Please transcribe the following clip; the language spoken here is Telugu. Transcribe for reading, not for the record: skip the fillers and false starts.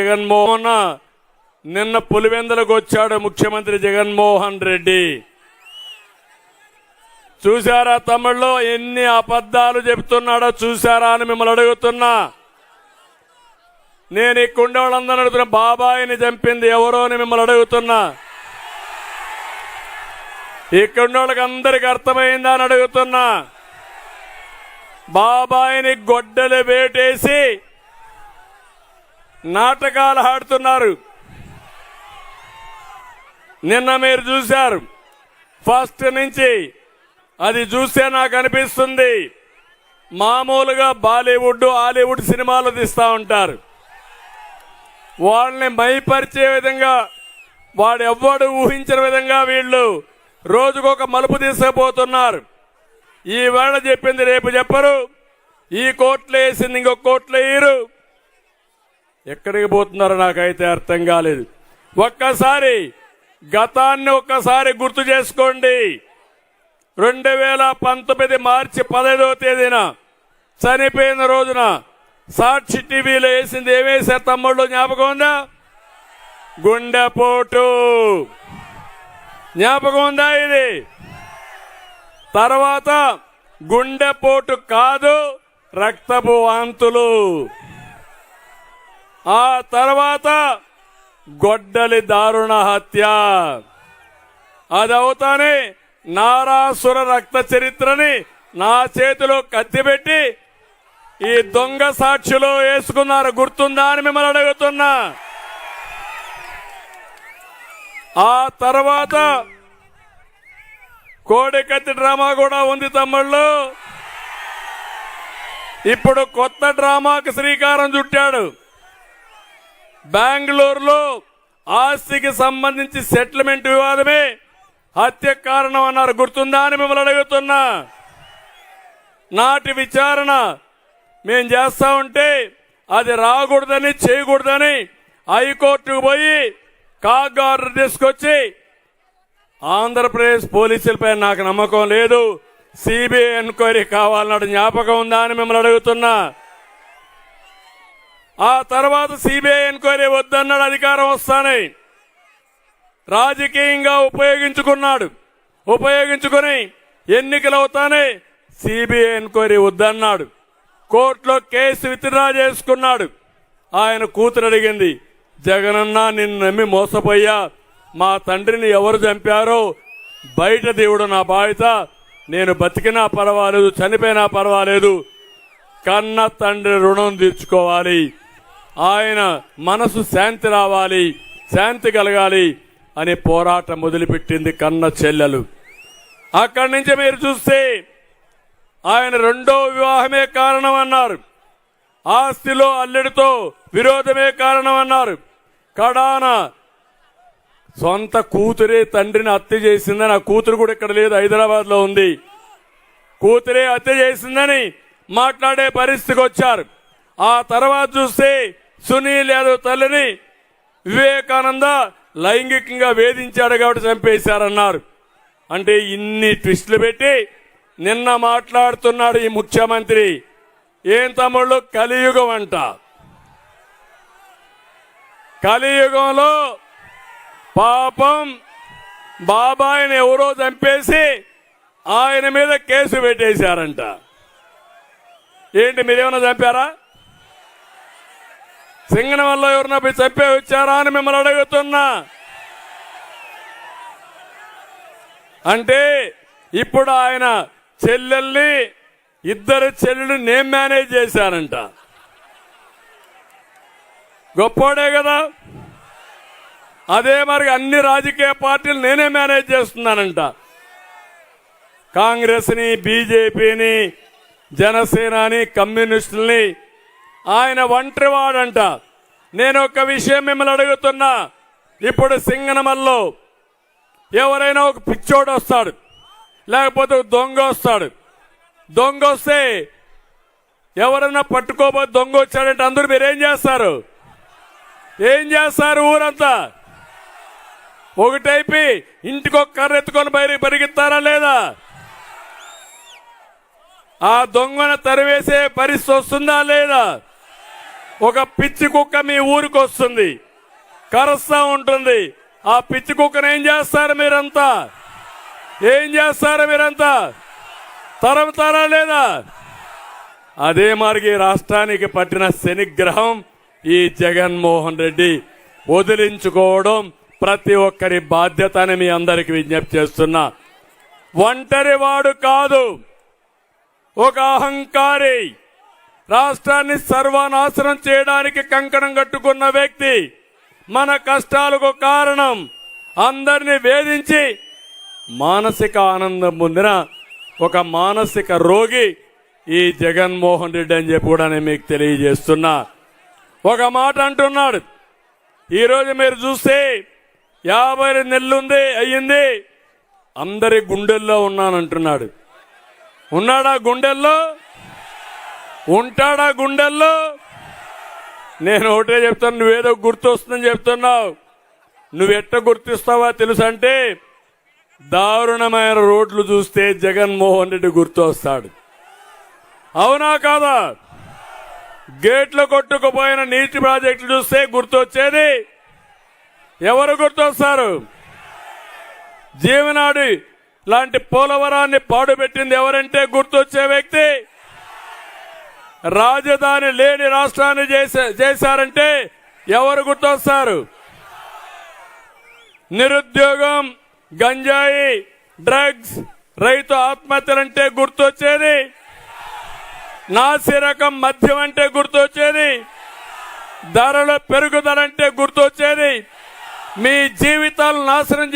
జగన్మోహన్ నిన్న పులివెందులకు వచ్చాడు ముఖ్యమంత్రి జగన్మోహన్ రెడ్డి. చూశారా తమిళ్లో ఎన్ని అబద్ధాలు చెబుతున్నాడో చూశారా అని మిమ్మల్ని అడుగుతున్నా. నేను ఇక్కడ వాళ్ళందరూ అడుగుతున్నా, బాబాయిని చంపింది ఎవరో అని మిమ్మల్ని అడుగుతున్నా. ఇక్కడ వాళ్ళకి అందరికి అర్థమైందా అని అడుగుతున్నా. బాబాయిని గొడ్డలు వేటేసి నాటకాలు ఆడుతున్నారు. నిన్న మీరు చూశారు. ఫస్ట్ నుంచి అది చూస్తే నాకు అనిపిస్తుంది, మామూలుగా బాలీవుడ్ హాలీవుడ్ సినిమాలు తీస్తూ ఉంటారు. వాళ్ళని మైపరిచే విధంగా, వాడెవ్వడు ఊహించిన విధంగా వీళ్ళు రోజుకొక మలుపు తీసుకుపోతున్నారు. ఈ వేళ చెప్పింది రేపు చెప్పరు, ఈ కోట్లు వేసింది ఇంకొక కోట్లు వేయరు. ఎక్కడికి పోతున్నారో నాకైతే అర్థం కాలేదు. ఒక్కసారి గతాన్ని ఒక్కసారి గుర్తు చేసుకోండి. 2019 మార్చి 15వ తేదీన చనిపోయిన రోజున సాక్షి టీవీలో వేసింది ఏమేసారు తమ్ముళ్ళు, జ్ఞాపకం ఉందా? గుండెపోటు. జ్ఞాపకం ఉందా? ఇది తర్వాత గుండెపోటు కాదు, రక్తపు వాంతులు. ఆ తర్వాత గొడ్డలి దారుణ హత్య. అదవుతానే నారాసుర రక్త చరిత్రని నా చేతిలో కత్తిపెట్టి ఈ దొంగ సాక్షిలో వేసుకున్నారు. గుర్తుందా అని మిమ్మల్ని అడుగుతున్నా. ఆ తర్వాత కోడికత్తి డ్రామా కూడా ఉంది తమ్ముళ్ళు. ఇప్పుడు కొత్త డ్రామాకి శ్రీకారం చుట్టాడు. బెంగళూరులో ఆస్తికి సంబంధించి సెటిల్మెంట్ వివాదమే హత్య కారణం అన్నారు. గుర్తుందా అని మిమ్మల్ని అడుగుతున్నా. నాటి విచారణ మేం చేస్తా ఉంటే అది రాకూడదని చేయకూడదని హైకోర్టుకు పోయి కాగ్ ఆర్డర్ తీసుకొచ్చి, ఆంధ్రప్రదేశ్ పోలీసులపై నాకు నమ్మకం లేదు, సిబిఐ ఎంక్వైరీ కావాలన్నాడు. జ్ఞాపకం ఉందా అని మిమ్మల్ని అడుగుతున్నా. ఆ తర్వాత సిబిఐ ఎంక్వైరీ వద్దన్నాడు. అధికారం వస్తానే రాజకీయంగా ఉపయోగించుకుని ఎన్నికలు అవుతానే సిబిఐ ఎంక్వైరీ వద్దన్నాడు. కోర్టులో కేసు విత్డ్రా చేసుకున్నాడు. ఆయన కూతురు అడిగింది, జగనన్న నిన్ను నమ్మి మోసపోయా, మా తండ్రిని ఎవరు చంపారో బయట దేవుడు నా బాధ్యత, నేను బతికినా పర్వాలేదు చనిపోయినా పర్వాలేదు, కన్న తండ్రి రుణం తీర్చుకోవాలి, ఆయన మనసు శాంతి రావాలి, శాంతి కలగాలి అని పోరాటం మొదలుపెట్టింది కన్న చెల్లెలు. అక్కడి నుంచి మీరు చూస్తే ఆయన రెండో వివాహమే కారణం అన్నారు, ఆస్తిలో అల్లెడితో విరోధమే కారణం అన్నారు. కడాన సొంత కూతురే తండ్రిని హత్య చేసిందని, ఆ కూతురు కూడా ఇక్కడ లేదు, హైదరాబాద్ లో ఉంది, కూతురే హత్య చేసిందని మాట్లాడే పరిస్థితికి వచ్చారు. ఆ తర్వాత చూస్తే సునీల్ యాదవ్ తల్లిని వివేకానంద లైంగికంగా వేధించాడు కాబట్టి చంపేశారన్నారు. అంటే ఇన్ని ట్విస్టులు పెట్టి నిన్న మాట్లాడుతున్నాడు ఈ ముఖ్యమంత్రి. ఏం తమ్ముళ్ళు, కలియుగం అంట. కలియుగంలో పాపం బాబాయిని ఎవరో చంపేసి ఆయన మీద కేసు పెట్టేశారంట. ఏంటి, మీరేమన్నా చంపారా? సింగనమల్లో ఎవరన్నా పోయి చంపే వచ్చారా అని మిమ్మల్ని అడుగుతున్నా. అంటే ఇప్పుడు ఆయన చెల్లెల్ని, ఇద్దరు చెల్లెలు నేను మేనేజ్ చేశానంట. గొప్పోడే కదా. అదే మరి అన్ని రాజకీయ పార్టీలు నేనే మేనేజ్ చేస్తున్నానంట. కాంగ్రెస్ ని, బీజేపీని, జనసేనని, కమ్యూనిస్టుల్ని ఆయన ఒంటరివాడంట. నేను ఒక విషయం మిమ్మల్ని అడుగుతున్నా. ఇప్పుడు సింగనమల్లో ఎవరైనా ఒక పిచ్చోడు వస్తాడు, లేకపోతే దొంగ వస్తాడు. దొంగ వస్తే ఎవరైనా పట్టుకోబోతే దొంగ వచ్చాడంటే అందరూ మీరేం చేస్తారు? ఊరంతా ఒకటైపి ఇంటికి ఒక కర్ర ఎత్తుకొని బయటికి పరిగెత్తారా లేదా? ఆ దొంగను తరివేసే పరిస్థితి వస్తుందా లేదా? ఒక పిచ్చి కుక్క మీ ఊరికి వస్తుంది, కరుస్తా ఉంటుంది. ఆ పిచ్చి కుక్కను ఏం చేస్తారు మీరంతా? ఏం చేస్తారు మీరంతా? తరముతారా లేదా? అదే మరి రాష్ట్రానికి పట్టిన శనిగ్రహం ఈ జగన్మోహన్ రెడ్డి వదిలించుకోవడం ప్రతి ఒక్కరి బాధ్యత అని మీ అందరికి విజ్ఞప్తి చేస్తున్నా. ఒంటరి వాడు కాదు, ఒక అహంకారి, రాష్ట్రాన్ని సర్వనాశనం చేయడానికి కంకణం కట్టుకున్న వ్యక్తి, మన కష్టాలకు కారణం, అందరినీ వేధించి మానసిక ఆనందం పొందిన ఒక మానసిక రోగి ఈ జగన్మోహన్ రెడ్డి అని చెప్పి కూడా నేను మీకు తెలియజేస్తున్నా. ఒక మాట అంటున్నాడు, ఈరోజు మీరు చూస్తే 50 నెలలు అయ్యింది, అందరి గుండెల్లో ఉన్నానంటున్నాడు. ఉన్నాడా గుండెల్లో? ఉంటాడా గుండెల్లో? నేను ఒకటే చెప్తాను, నువ్వేదో గుర్తొస్తుందని చెప్తున్నావు. నువ్వెట్ట గుర్తిస్తావా తెలుసంటే, దారుణమైన రోడ్లు చూస్తే జగన్మోహన్ రెడ్డి గుర్తొస్తాడు. అవునా కాదా? గేట్లు కొట్టుకుపోయిన నీటి ప్రాజెక్టులు చూస్తే గుర్తొచ్చేది ఎవరు గుర్తొస్తారు? జీవనాడి లాంటి పోలవరాన్ని పాడుపెట్టింది ఎవరంటే గుర్తొచ్చే వ్యక్తి. రాజధాని లేని రాష్ట్రాన్ని చేశారంటే ఎవరు గుర్తొస్తారు? నిరుద్యోగం, గంజాయి, డ్రగ్స్, రైతు ఆత్మహత్యలంటే గుర్తొచ్చేది. నాసి రకం మద్యం అంటే గుర్తొచ్చేది. ధరల పెరుగుదలంటే గుర్తొచ్చేది. మీ జీవితాలు నాశనం